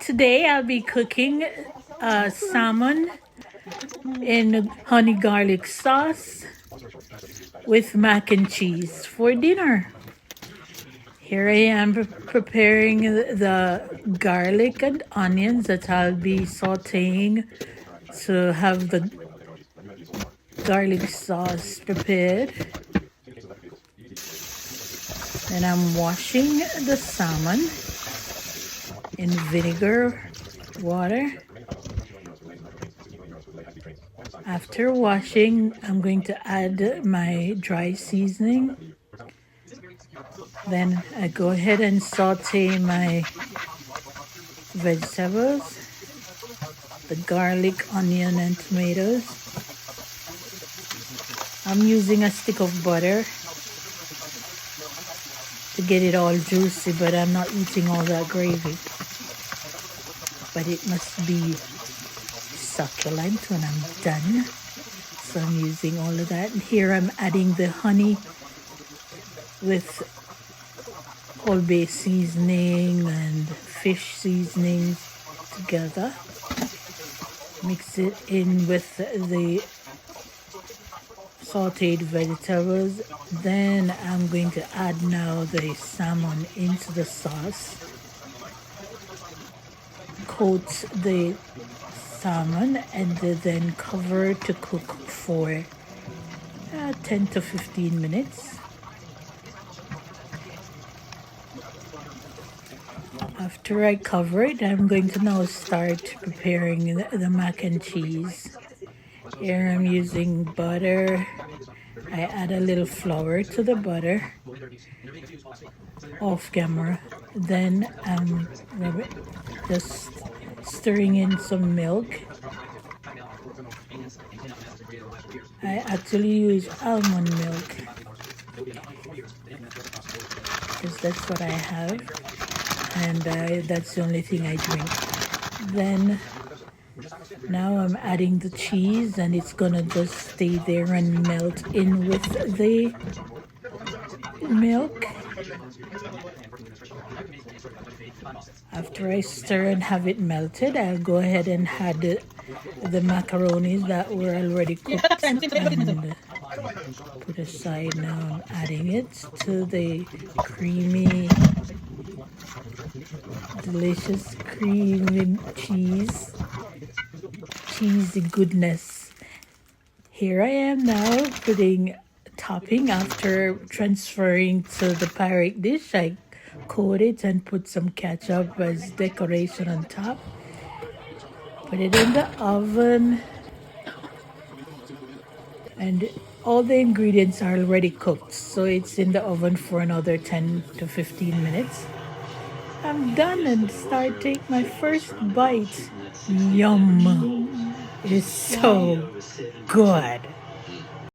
Today I'll be cooking salmon in honey garlic sauce with mac and cheese for dinner. Here I am preparing the garlic and onions that I'll be sauteing to have the garlic sauce prepared. Then I'm washing the salmon in vinegar water. After washing, I'm going to add my dry seasoning. Then I go ahead and saute my vegetables, the garlic, onion, and tomatoes. I'm using a stick of butter to get it all juicy, but I'm not eating all that gravy. But it must be succulent when I'm done. So I'm using all of that. And here I'm adding the honey with whole base seasoning and fish seasonings together. Mix it in with the sauteed vegetables. Then I'm going to add now the salmon into the sauce. Coat the salmon and then cover to cook for 10 to 15 minutes. After I cover it, I'm going to now start preparing the mac and cheese. Here I'm using butter. I add a little flour to the butter off camera. Then I'm just stirring in some milk. I actually use almond milk because that's what I have, and that's the only thing I drink. Then now I'm adding the cheese, and it's gonna just stay there and melt in with the milk. After I stir and have it melted, I'll go ahead and add the macaronis that were already cooked and put aside. Now I'm adding it to the creamy, delicious creamy cheesy goodness. Here I am now putting topping. After transferring to the Pyrex dish, I coat it and put some ketchup as decoration on top. Put it in the oven, and all the ingredients are already cooked, so it's in the oven for another 10 to 15 minutes. I'm done and start take my first bite. Yum! It is so good.